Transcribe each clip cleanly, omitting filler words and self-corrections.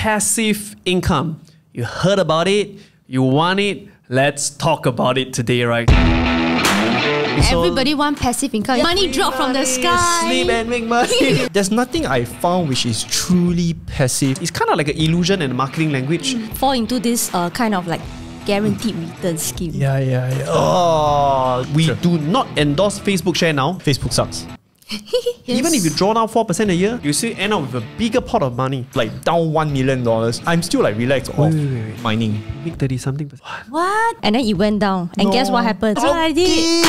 passive income. You heard about it, you want it, let's talk about it today, right? Everybody want passive income. Money drop from the sky. Sleep and make money. There's nothing I found which is truly passive. It's kind of like an illusion in marketing language. Fall into this kind of like guaranteed return scheme. Yeah. Oh, we do not endorse Facebook share now. Facebook sucks. Yes. Even if you draw down 4% a year, you still end up with a bigger pot of money. Like down $1 million. I'm still like relaxed off mining. Make 30 something. What? And then it went down. And guess what happened? That's what I did.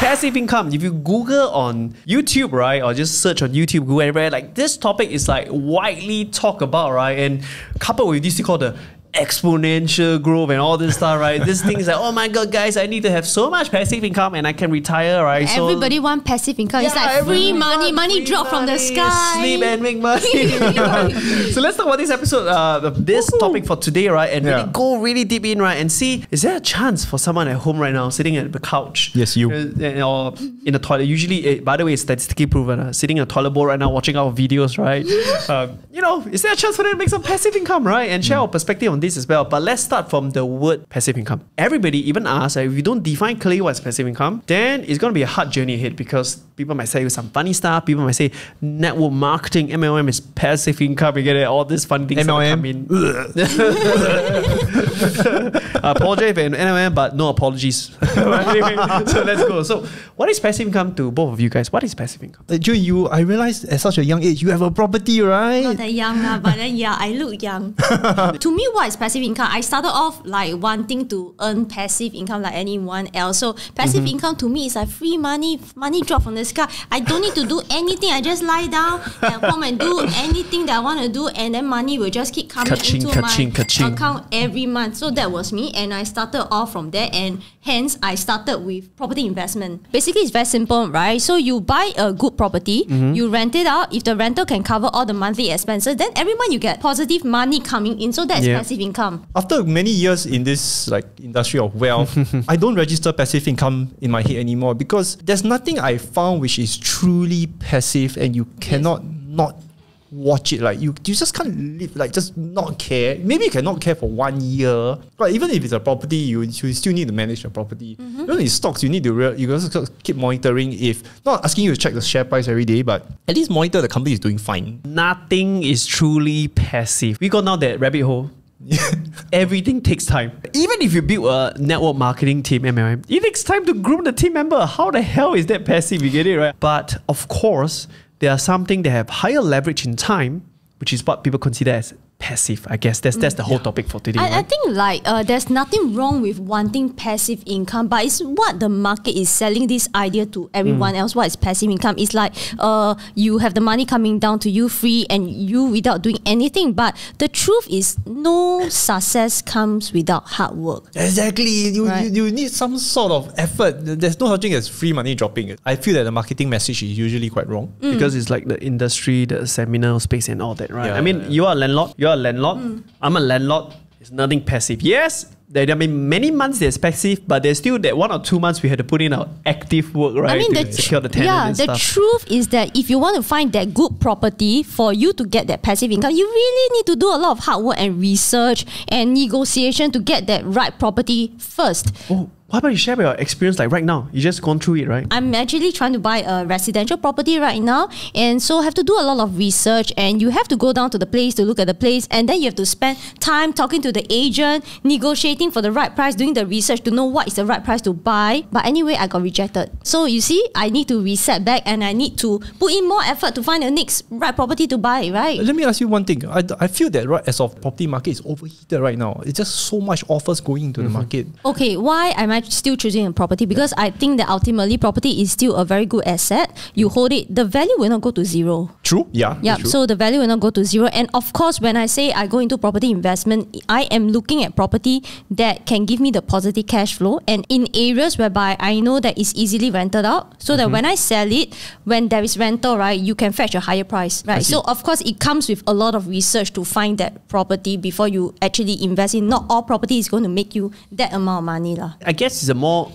Passive income. If you Google on YouTube, right, or just search on YouTube, Google everywhere, like this topic is like widely talked about, right? And coupled with this thing called the exponential growth and all this stuff, right? This thing is like, oh my god, guys, I need to have so much passive income and I can retire, right? Everybody want passive income. It's like free money drop from the sky. Sleep and make money. So let's talk about this episode, this topic for today, right? And really go really deep in, right? And see, is there a chance for someone at home right now, sitting at the couch? Yes, you. Or in the toilet. Usually, by the way, it's statistically proven, sitting in a toilet bowl right now, watching our videos, right? You know, is there a chance for them to make some passive income, right? And share our perspective on this as well. But let's start from the word passive income. Everybody, even us, if you don't define clearly what's passive income, then it's going to be a hard journey ahead, because people might say some funny stuff. People might say network marketing, MLM is passive income. You get it? All these fun things that come in. Apologize for MLM, but no apologies. Anyway, so let's go. So what is passive income to both of you guys? What is passive income? Joey, I realized at such a young age, you have a property, right? Not that young, but then yeah, I look young. To me, what is passive income? I started off like wanting to earn passive income like anyone else. So passive income to me is like free money drop from the sky. I don't need to do anything. I just lie down at home and do anything that I want to do, and then money will just keep coming into my account every month. So that was me, and I started off from there, and hence I started with property investment. Basically, it's very simple, right? So you buy a good property, you rent it out. If the rental can cover all the monthly expenses, then every month you get positive money coming in. So that's passive income. After many years in this like industry of wealth, I don't register passive income in my head anymore, because there's nothing I found which is truly passive and you cannot not watch it. Like you just can't live, like just not care. Maybe you cannot care for 1 year, but even if it's a property, you still need to manage the property. Even in stocks, you need to you also keep monitoring. If not asking you to check the share price every day, but at least monitor the company is doing fine. Nothing is truly passive. We got down that rabbit hole. Everything takes time. Even if you build a network marketing team, MLM, it takes time to groom the team member. How the hell is that passive? You get it, right? But of course, there are something that have higher leverage in time, which is what people consider as passive. I guess that's the whole topic for today. I think like there's nothing wrong with wanting passive income, but it's what the market is selling this idea to everyone else. What is passive income? It's like you have the money coming down to you free and you without doing anything. But the truth is, no success comes without hard work. Exactly. You need some sort of effort. There's no such thing as free money dropping. I feel that the marketing message is usually quite wrong. Because it's like the industry, the seminar space and all that, right? I mean, you are a landlord. You're a landlord. I'm a landlord. It's nothing passive. Yes, there have been many months there's passive, but there's still that 1 or 2 months we had to put in our active work, right? I mean, to secure the tenant and the stuff. truth is that if you want to find that good property, for you to get that passive income, you really need to do a lot of hard work and research and negotiation to get that right property first. Oh, what about you share about your experience like right now? You just gone through it, right? I'm actually trying to buy a residential property right now, and so have to do a lot of research, and you have to go down to the place to look at the place, and then you have to spend time talking to the agent, negotiating for the right price, doing the research to know what is the right price to buy. But anyway, I got rejected. So you see, I need to reset back, and I need to put in more effort to find the next right property to buy, right? Let me ask you one thing. I feel that right as of property market is overheated right now. It's just so much offers going into the market. Okay, why am I still choosing a property? Because I think that ultimately property is still a very good asset. You hold it, the value will not go to zero. True, yeah. True. So the value will not go to zero. And of course, when I say I go into property investment, I am looking at property that can give me the positive cash flow, and in areas whereby I know that it's easily rented out, so that when I sell it, when there is rental, right, you can fetch a higher price, right? So of course, it comes with a lot of research to find that property before you actually invest in. Not all property is going to make you that amount of money lah. I guess guess it's a more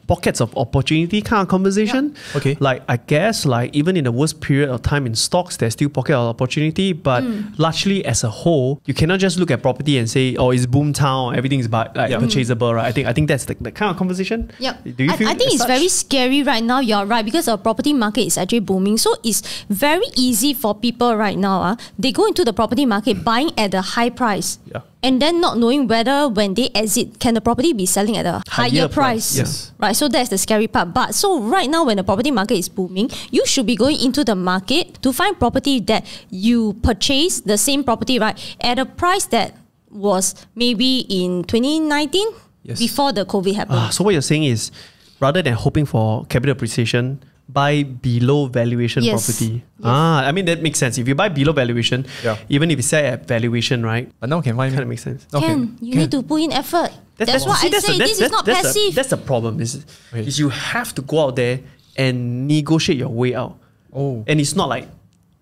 pockets of opportunity kind of conversation. Okay. Like I guess like even in the worst period of time in stocks, there's still pocket of opportunity. But largely as a whole, you cannot just look at property and say, oh, it's boom town, everything's purchasable, right? I think that's the kind of conversation. Yep. Do you feel I think as it's such? very scary right now. You're right, because our property market is actually booming. So it's very easy for people right now. They go into the property market buying at a high price. Yeah. And then not knowing whether when they exit, can the property be selling at a higher price? Yes. Right. So that's the scary part. But so right now when the property market is booming, you should be going into the market to find property that you purchase the same property, right, at a price that was maybe in 2019 before the COVID happened. So what you're saying is, rather than hoping for capital appreciation, buy below valuation property. I mean that makes sense. If you buy below valuation, even if it's set at valuation, right? But now can find Kind of makes sense. You need to put in effort. That's why I say this is not passive. That's the problem. Is you have to go out there and negotiate your way out. Oh. And it's not like,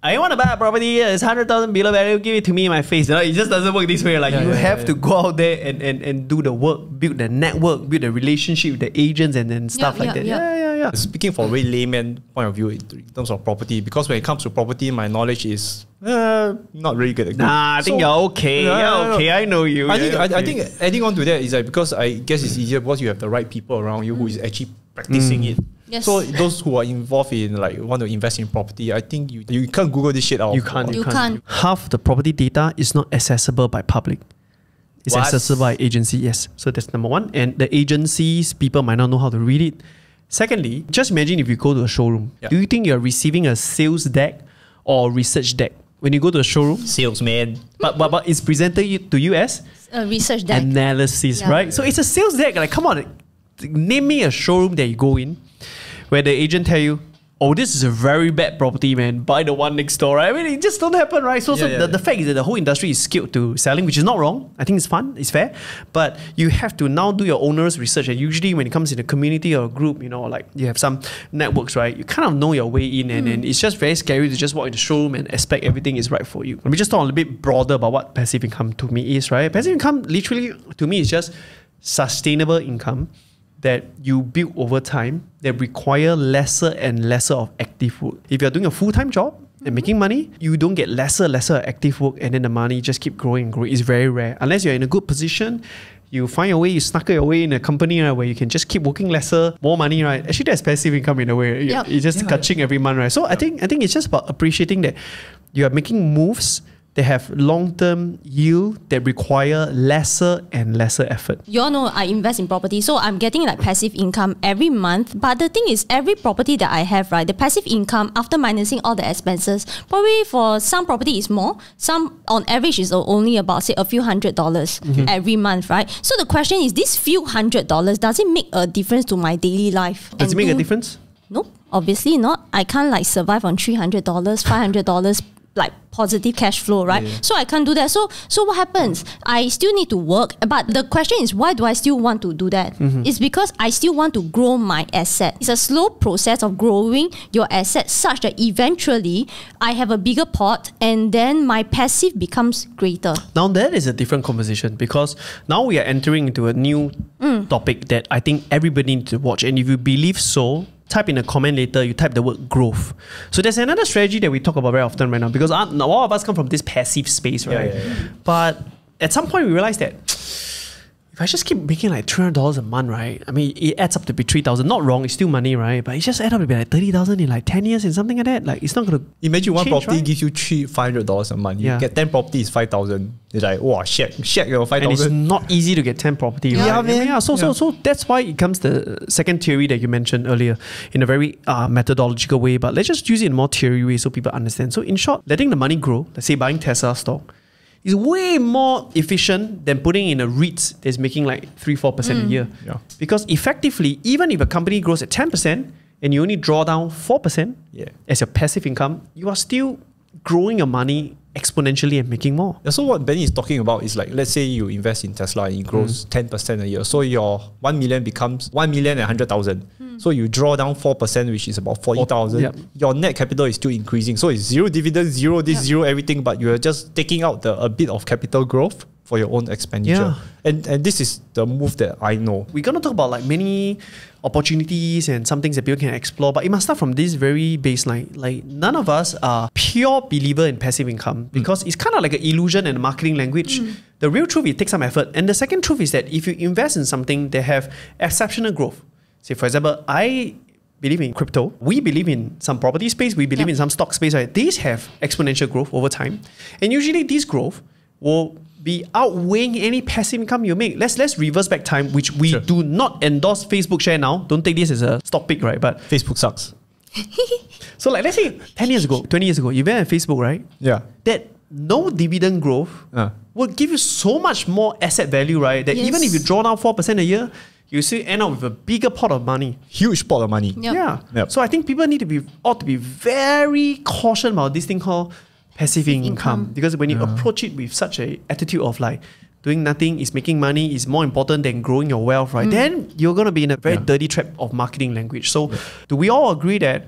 I want to buy a property, it's 100,000 below value, give it to me in my face. You know, it just doesn't work this way. Like you have to go out there and do the work, build the network, build the relationship with the agents and then stuff like that. Yeah. Speaking from a very layman point of view in terms of property, because when it comes to property, my knowledge is not really good. Nah, I think you're okay. You're okay. I know you. I think adding on to that is like, because I guess it's easier because you have the right people around you who is actually practicing it. Yes. So those who are involved in like want to invest in property, I think you can't Google this shit out. You can't. You can't. Half the property data is not accessible by public. It's What? accessible by agency, yes. So that's number one. And the agencies, people might not know how to read it. Secondly, just imagine if you go to a showroom. Yeah. Do you think you're receiving a sales deck or research deck when you go to a showroom? Salesman. But it's presented to you as A research deck. analysis, right? So it's a sales deck. Like, come on, name me a showroom that you go in where the agent tell you, oh, this is a very bad property, man. Buy the one next door, right? I mean, it just don't happen, right? So the fact is that the whole industry is skewed to selling, which is not wrong. I think it's fun, it's fair. But you have to now do your owner's research. And usually when it comes in a community or a group, you know, like you have some networks, right? You kind of know your way in and it's just very scary to just walk in the showroom and expect everything is right for you. Let me just talk a little bit broader about what passive income to me is, right? Passive income literally to me is just sustainable income that you build over time that require lesser and lesser of active work. If you're doing a full-time job and making money, you don't get lesser active work and then the money just keep growing and growing. It's very rare. Unless you're in a good position, you find your way, you snuggle your way in a company, right, where you can just keep working lesser, more money, right? Actually, that's passive income in a way. It's just catching every month, right? So I think it's just about appreciating that you are making moves that have long-term yield that require lesser and lesser effort. You all know I invest in property, so I'm getting like passive income every month. But the thing is, every property that I have, right, the passive income after minusing all the expenses, probably for some property is more. Some on average is only about say a few $100 every month, right? So the question is, this few $100, does it make a difference to my daily life? Does it make a difference? Nope, obviously not. I can't like survive on $300, $500 like positive cash flow, right? So I can't do that. So what happens? I still need to work. But the question is, why do I still want to do that? It's because I still want to grow my asset. It's a slow process of growing your asset such that eventually I have a bigger pot and then my passive becomes greater. Now that is a different conversation because now we are entering into a new topic that I think everybody needs to watch. And if you believe so, type in a comment later, you type the word growth. So there's another strategy that we talk about very often right now because all of us come from this passive space, right? But at some point we realized that if I just keep making like $300 a month, right? I mean, it adds up to be 3,000. Not wrong, it's still money, right? But it just adds up to be like 30,000 in like 10 years and something like that. Like it's not going to imagine one change, property right? gives you $500 a month. You get 10 properties, 5,000. It's like, wow, shit, you know, 5,000. And it's not easy to get 10 property, right? Yeah, man. So that's why it comes the second theory that you mentioned earlier in a very methodological way. But let's just use it in a more theory way so people understand. So in short, letting the money grow, let's say buying Tesla stock, is way more efficient than putting in a REIT that's making like 3-4% a year. Yeah. Because effectively, even if a company grows at 10% and you only draw down 4% as your passive income, you are still growing your money exponentially and making more. Yeah, so what Benny is talking about is like, let's say you invest in Tesla and it grows 10% a year. So your 1 million becomes 1,100,000. So you draw down 4%, which is about 40,000. Your net capital is still increasing. So it's zero dividends, zero this, zero everything, but you're just taking out a bit of capital growth for your own expenditure. And this is the move that I know. We're going to talk about like many opportunities and some things that people can explore, but it must start from this very baseline. Like none of us are pure believer in passive income because it's kind of like an illusion and a marketing language. The real truth, it takes some effort. And the second truth is that if you invest in something that have exceptional growth, say for example, I believe in crypto, we believe in some property space, we believe in some stock space, right? These have exponential growth over time. And usually this growth will be outweighing any passive income you make. Let's reverse back time, which we do not endorse Facebook share now. Don't take this as a stock pick, right? But Facebook sucks. so like let's say 10 years ago, 20 years ago, you went on Facebook, right? Yeah. That no dividend growth will give you so much more asset value, right? That even if you draw down 4% a year, you still end up with a bigger pot of money. Huge pot of money. Yep. So I think people ought to be very cautious about this thing called passive income. Because when you approach it with such an attitude of like doing nothing is making money is more important than growing your wealth, right? Then you're going to be in a very dirty trap of marketing language. So do we all agree that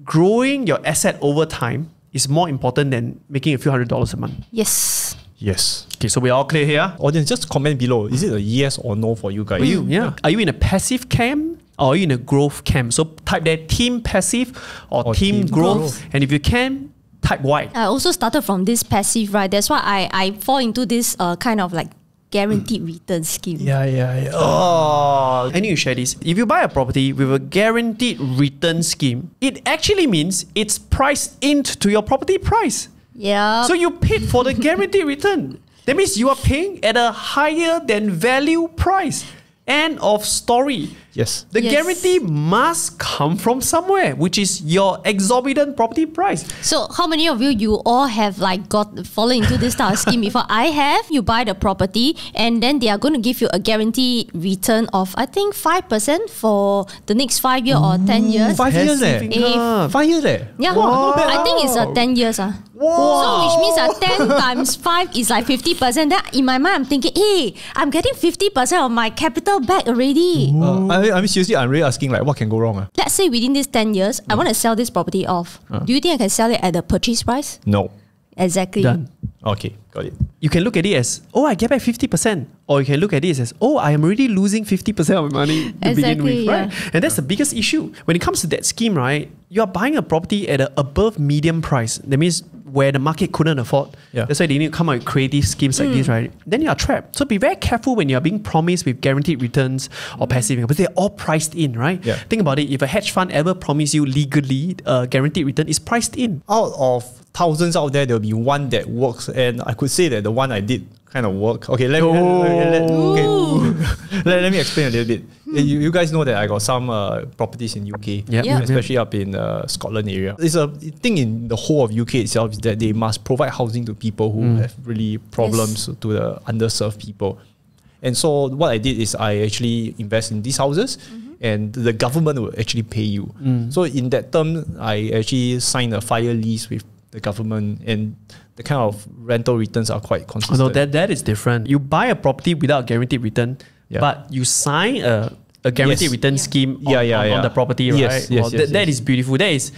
growing your asset over time is more important than making a few $100s a month? Yes. Yes. Okay, so we're all clear here. Audience, just comment below. Is it a yes or no for you guys? Are you in a passive camp or are you in a growth camp? So type there team passive or team growth. And if you can, type Y. I also started from this passive, right? That's why I fall into this kind of like guaranteed return scheme. Yeah. Oh. I need to share this. If you buy a property with a guaranteed return scheme, it actually means it's priced into your property price. Yeah. So you paid for the guaranteed return. That means you are paying at a higher than value price. End of story. Yes. The guarantee must come from somewhere, which is your exorbitant property price. So how many of you all have like fallen into this type of scheme before? I have. You buy the property and then they are going to give you a guaranteed return of I think 5% for the next 5 years or 10 years. 5 years Passive income. 5 years Yeah. Wow. I think it's 10 years. So which means 10 times 5 is like 50%. Then in my mind I'm thinking, hey, I'm getting 50% of my capital back already. I mean, seriously, I'm really asking like, what can go wrong? Let's say within these 10 years, I want to sell this property off. Do you think I can sell it at the purchase price? No. Exactly. Done. Okay, got it. You can look at it as, oh, I get back 50%. Or you can look at it as, oh, I am already losing 50% of my money to begin with, right? And that's the biggest issue. When it comes to that scheme, right, you are buying a property at an above medium price. That means where the market couldn't afford. That's why they need to come up with creative schemes like this, right? Then you are trapped. So be very careful when you are being promised with guaranteed returns or passive income, but they're all priced in, right? Think about it. If a hedge fund ever promise you legally a guaranteed return, it's priced in. Out of thousands out there, there'll be one that works, and I could say that the one I did kind of work. Okay, let me explain a little bit. You guys know that I got some properties in UK, especially up in Scotland area. There's a thing in the whole of UK itself is that they must provide housing to people who have really problems to the underserved people. And so what I did is I actually invest in these houses and the government will actually pay you. So in that term, I actually signed a 5-year lease with the government and the kind of rental returns are quite consistent. Although that is different. You buy a property without guaranteed return, but you sign a guaranteed return scheme on the property, right? That is beautiful. That is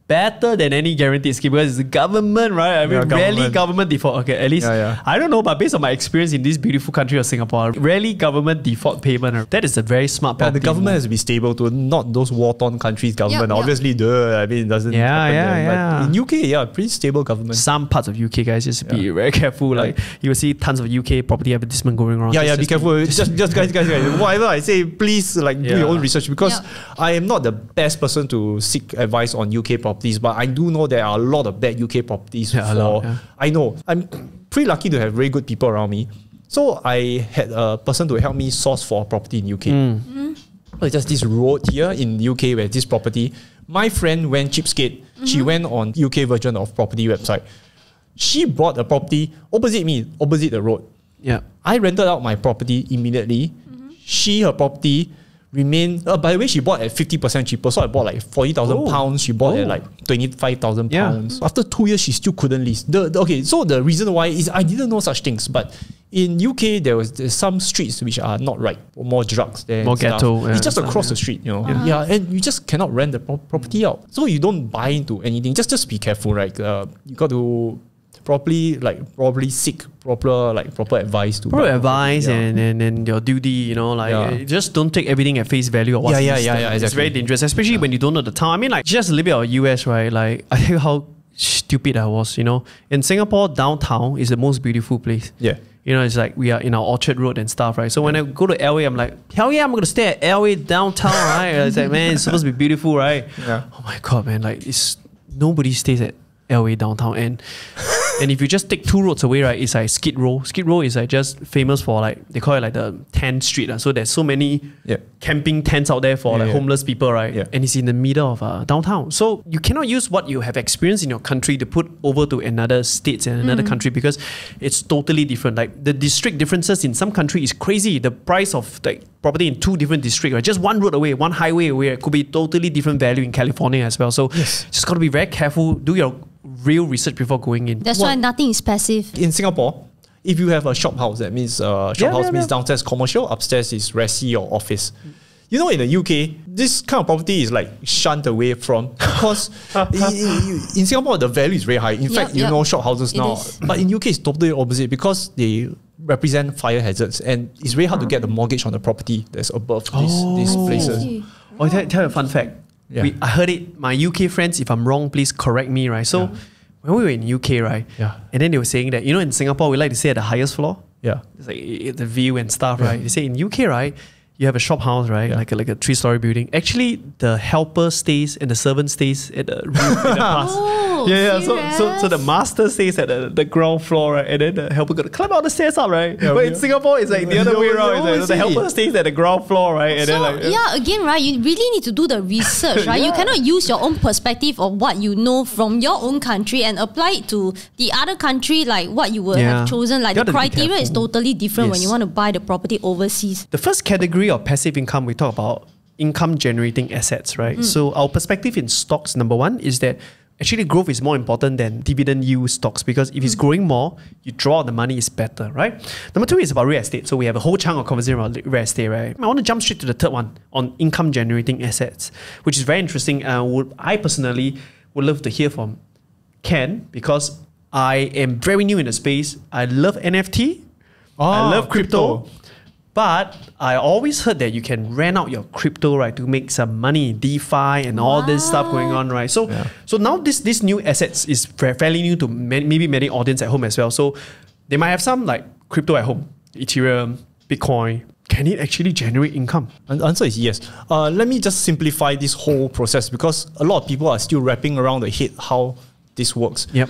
better than any guaranteed scheme because it's the government, right? I mean, rarely government default. Okay, at least, I don't know, but based on my experience in this beautiful country of Singapore, rarely government default payment. That is a very smart part. The government has to be stable to not those war-torn countries government. Obviously, I mean, it doesn't happen there. But in UK, pretty stable government. Some parts of UK, guys, just be very careful. Like, you will see tons of UK property advertisement going around. Be careful. Just guys, whatever I say, please do your own research because I am not the best person to seek advice on UK properties, but I do know there are a lot of bad UK properties. I know. I'm pretty lucky to have very good people around me. So I had a person to help me source for a property in UK. There's just this road here in UK where this property, my friend went cheapskate. She went on UK version of property website. She bought a property opposite me, opposite the road. I rented out my property immediately. Her property remained, by the way, she bought at 50% cheaper. So I bought like £40,000. She bought at like £25,000. After 2 years, she still couldn't lease. So the reason why is I didn't know such things. But in UK, there's some streets which are not right. More drugs there. More ghetto. It's just across the street, you know. And you just cannot rent the property out. So you don't buy into anything. Just be careful, right? You got to probably seek proper advice to Proper advice and your duty, just don't take everything at face value or what's listed. It's exactly. very dangerous, especially when you don't know the town. I mean, like, just a little bit of US, right? Like, I tell you how stupid I was, In Singapore, downtown is the most beautiful place. Yeah. It's like we are in our Orchard Road and stuff, right? So when I go to LA, I'm like, hell yeah, I'm going to stay at LA downtown, right? It's like, man, it's supposed to be beautiful, right? Yeah. Oh my God, man, like, nobody stays at LA downtown. And if you just take 2 roads away, right, it's like Skid Row. Skid Row is like just famous for like, they call it like the tent street. So there's so many camping tents out there for homeless people, right? Yeah. And it's in the middle of downtown. So you cannot use what you have experienced in your country to put over to another state and another country because it's totally different. Like the district differences in some country is crazy. The price of like property in 2 different districts, right? Just 1 road away, 1 highway away, it could be totally different value in California as well. So just got to be very careful. Do your real research before going in. That's why nothing is passive. In Singapore, if you have a shop house, that means means downstairs commercial, upstairs is resi or office. In the UK, this kind of property is like shunned away from because in Singapore the value is very high. In fact, shop houses now, but in UK it's totally opposite because they represent fire hazards and it's very hard to get the mortgage on the property that's above these places. I'll tell you a fun fact. Yeah. I heard it. My UK friends, if I'm wrong, please correct me, right? So when we were in UK, right? Yeah. And then they were saying that, in Singapore, we like to stay at the highest floor. Yeah. It's like the view and stuff, right? They say in UK, right? You have a shop house, right? Like a 3-story building. Actually, the helper stays and the servant stays at the roof in the past. So the master stays at the ground floor, right? And then the helper got to climb out the stairs up, right? But in Singapore, it's like the other way around. It's like the helper stays at the ground floor, right? And So again, right, you really need to do the research, right? You cannot use your own perspective of what you know from your own country and apply it to the other country, like what you would have chosen. Like the criteria is totally different when you want to buy the property overseas. The first category of passive income, we talk about income generating assets, right? So our perspective in stocks, number 1, is that actually growth is more important than dividend yield stocks because if it's growing more, you draw out the money is better, right? Number 2 is about real estate. So we have a whole chunk of conversation about real estate, right? I want to jump straight to the third one on income generating assets, which is very interesting. I personally would love to hear from Ken because I am very new in the space. I love NFT. I love crypto. But I always heard that you can rent out your crypto, right, to make some money, DeFi and all this stuff going on, right? So now this new assets is fairly new to maybe many audience at home as well. So they might have some like crypto at home, Ethereum, Bitcoin. Can it actually generate income? And the answer is yes. Let me just simplify this whole process because a lot of people are still wrapping around the head how this works. Yep.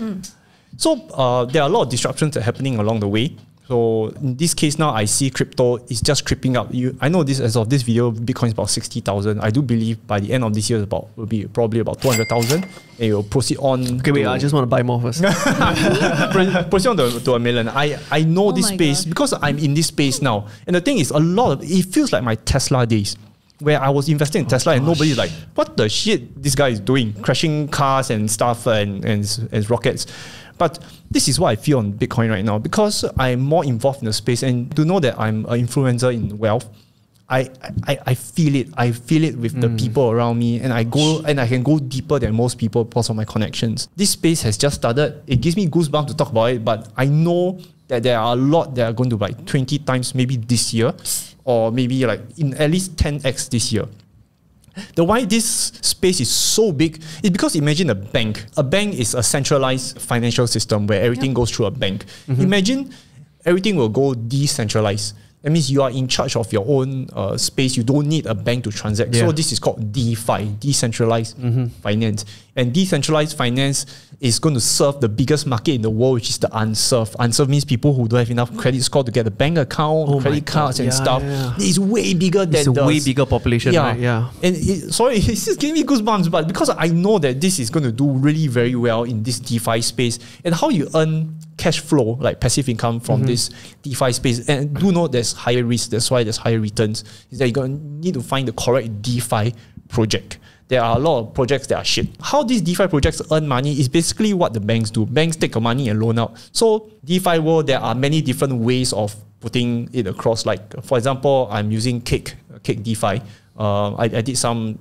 So there are a lot of disruptions that are happening along the way. So in this case now, I see crypto is just creeping up. I know this as of this video, Bitcoin is about 60,000. I do believe by the end of this year, will be probably about 200,000. And it will proceed on. Okay, wait, I just want to buy more first. Proceed on to $1 million. I know this space because I'm in this space now. And the thing is, it feels like my Tesla days, where I was investing in Tesla and nobody's like, what the shit this guy is doing, crashing cars and stuff and rockets. But this is what I feel on Bitcoin right now because I'm more involved in the space and to know that I'm an influencer in wealth, I feel it. I feel it with the people around me and I can go deeper than most people because of my connections. This space has just started. It gives me goosebumps to talk about it, but I know that there are a lot that are going to like 20 times maybe this year or maybe like in at least 10x this year. The why this space is so big is because imagine a bank. A bank is a centralized financial system where everything goes through a bank. Imagine everything will go decentralized. That means you are in charge of your own space. You don't need a bank to transact. So this is called DeFi, decentralized finance. And decentralized finance is going to serve the biggest market in the world, which is the unserved. Unserved means people who don't have enough credit score to get a bank account, credit cards and stuff. It's way bigger than it's a way bigger population, right? Yeah. And it's just giving me goosebumps, but because I know that this is going to do really very well in this DeFi space and how you earn cash flow, like passive income from this DeFi space. And do know there's higher risk, that's why there's higher returns, is that you're going to need to find the correct DeFi project. There are a lot of projects that are shit. How these DeFi projects earn money is basically what the banks do. Banks take your money and loan out. So DeFi world, there are many different ways of putting it across. Like, for example, I'm using Cake DeFi. I did some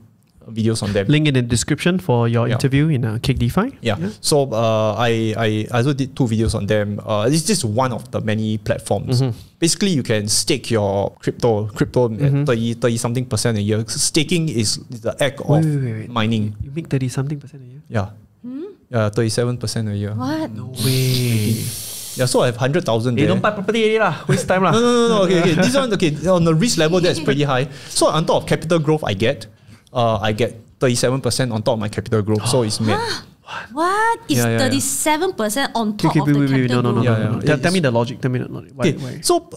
videos on them. Link in the description for your interview in Cake DeFi. Yeah. So I also did 2 videos on them. It's just one of the many platforms. Basically, you can stake your crypto at 30 something % a year. Staking is the act of Wait. mining. You make 30 something % a year? Yeah. Yeah, 37% a year. What? No way. Yeah, so I have 100,000 You there. don't buy property already lah. Waste time lah. No. Okay. This one, on the risk level, that's pretty high. So on top of capital growth, I get 37% on top of my capital growth. So it's mad. What? It's Yeah. 37% on top of the Wait, capital no. growth. Yeah. Tell me the logic. Why? So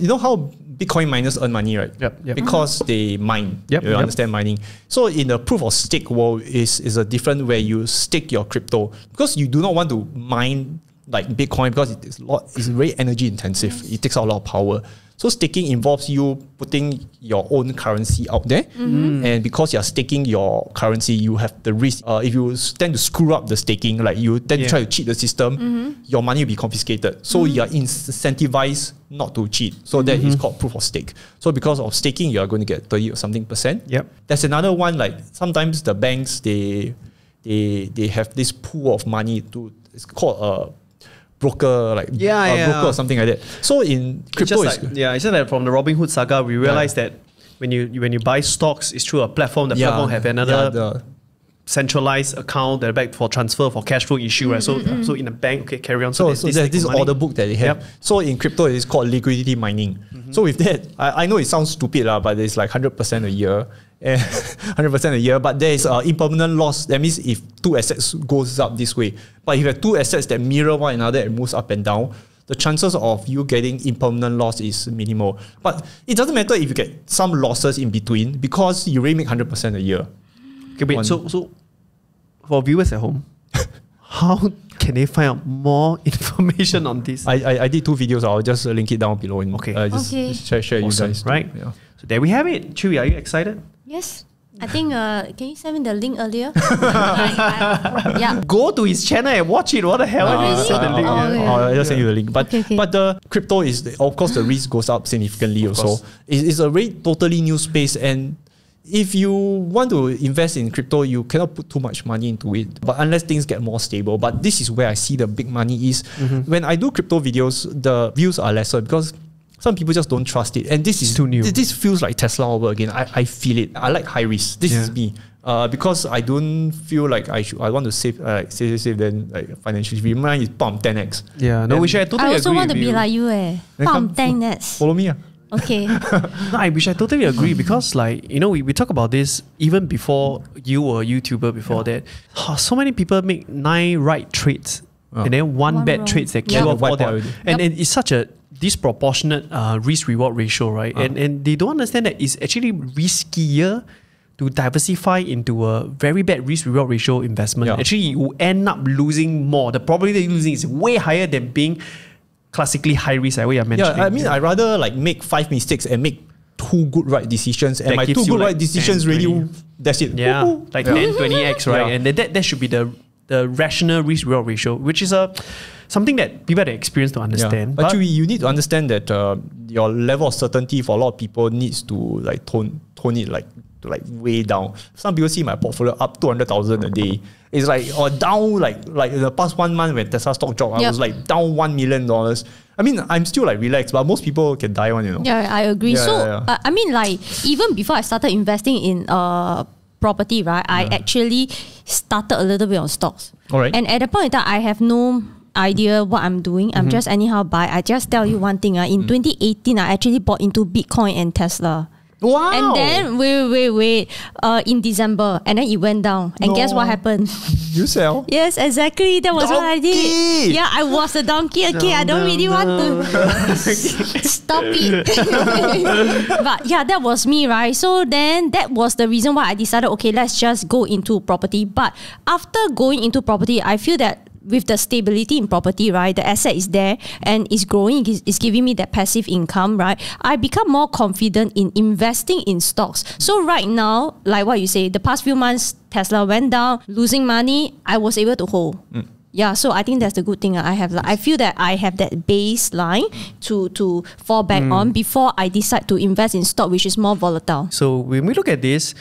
you know how Bitcoin miners earn money, right? Yep. Because they mine. Yep. You understand mining. So in the proof of stake world is a different where you stake your crypto because you do not want to mine like Bitcoin because it's very energy intensive. It takes out a lot of power. So staking involves you putting your own currency out there, and because you're staking your currency, you have the risk. If you tend to screw up the staking, like you tend to try to cheat the system, your money will be confiscated. So you're incentivized not to cheat. So that is called proof of stake. So because of staking, you are going to get 30 or something %. Yep. There's another one like sometimes the banks they have this pool of money it's called a broker, like broker or something like that. So in crypto, it's just like from the Robinhood saga, we realized that when you buy stocks, it's through a platform. The platform have another centralized account that back for transfer for cash flow issue, right? So in a bank, okay, carry on. So there's this order book that they have. Yep. So in crypto, it's called liquidity mining. So with that, I know it sounds stupid, but it's like 100% a year. 100% a year, but there is impermanent loss. That means if 2 assets goes up this way, but if you have 2 assets that mirror one another and moves up and down, the chances of you getting impermanent loss is minimal. But it doesn't matter if you get some losses in between because you really make 100% a year. Okay, wait. So for viewers at home, how can they find out more information on this? I did 2 videos. I'll just link it down below. Just share Awesome, you guys. right? Yeah. So there we have it. Chewy, are you excited? Yes. I think, can you send me the link earlier? Yeah. Go to his channel and watch it. What the hell? Really? Send the link, Okay. I'll just send you the link. But Okay. but the crypto is of course the risk goes up significantly also. It's a very totally new space, and if you want to invest in crypto, you cannot put too much money into it. But unless things get more stable. But this is where I see the big money is. When I do crypto videos, the views are lesser because some people just don't trust it. And this is too new. This feels like Tesla all over again. I feel it. I like high risk. This is me. Because I don't feel like I want to save then like financially. Mine is pump 10x. Yeah, no, which I totally I also agree want to with be you. like you Then come Pump tank nets. Follow me. Okay. No, which I totally agree because like, you know, we talk about this even before you were a YouTuber before that. So many people make 9 right trades and then one bad wrong. trades that Yeah. kill off all Wipe out their, already. and it's such a disproportionate risk-reward ratio, right? And they don't understand that it's actually riskier to diversify into a very bad risk-reward ratio investment. Yeah. Actually, you end up losing more. The probability of losing is way higher than being classically high risk, like what you're mentioning. Yeah, I mean, I rather like make 5 mistakes and make 2 good right decisions, and That my 2 gives you good like right decisions 10, really, 20. that's it. Yeah, Woo-hoo. like 10, 20x, right? Yeah. And that should be the rational risk-reward ratio, which is something that people have experience to understand. But you need to understand that your level of certainty for a lot of people needs to like tone it like way down. Some people see my portfolio up 200,000 a day. It's like or down like in the past 1 month when Tesla stock dropped, I was like down $1 million. I mean, I'm still like relaxed, but most people can die on, you know. Yeah, I agree. Yeah. I mean, like, even before I started investing in property, right, I actually started a little bit on stocks. All right. And at the point in time, I have no idea what I'm doing. I'm just anyhow buy. I just tell you one thing. In 2018, I actually bought into Bitcoin and Tesla. Wow. And then, wait, in December, and then it went down. And guess what happened? You sell? Yes, exactly. That was what I did. Donkey! Yeah, I was a donkey. Okay, I don't really want to stop it. But yeah, that was me, right? So then that was the reason why I decided, okay, let's just go into property. But after going into property, I feel that with the stability in property, right, the asset is there and it's growing, it's giving me that passive income, right? I become more confident in investing in stocks. So right now, like what you say, the past few months, Tesla went down, losing money, I was able to hold. Yeah, so I think that's the good thing I have. Like, I feel that I have that baseline to fall back on before I decide to invest in stock, which is more volatile. So when we look at this,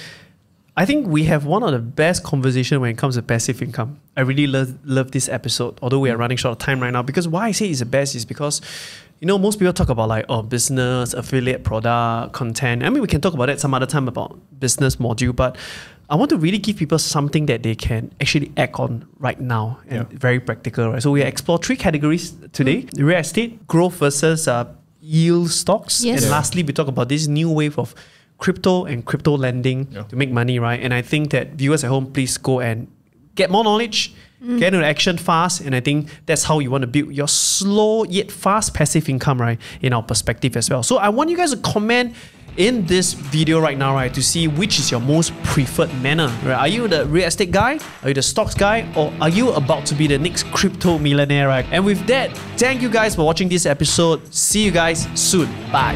I think we have one of the best conversation when it comes to passive income. I really love this episode, although we are running short of time right now. Because why I say it's the best is because, most people talk about business, affiliate, product, content. I mean, we can talk about that some other time about business module, but I want to really give people something that they can actually act on right now and very practical, right? So we explore 3 categories today: real estate, growth versus yield stocks, and lastly, we talk about this new wave of crypto and crypto lending to make money, right? And I think that viewers at home, please go and get more knowledge, get into action fast, and I think that's how you want to build your slow yet fast passive income, right? In our perspective as well. So I want you guys to comment in this video right now, right, to see which is your most preferred manner, right? Are you the real estate guy? Are you the stocks guy? Or are you about to be the next crypto millionaire, right? And with that, thank you guys for watching this episode. See you guys soon. Bye.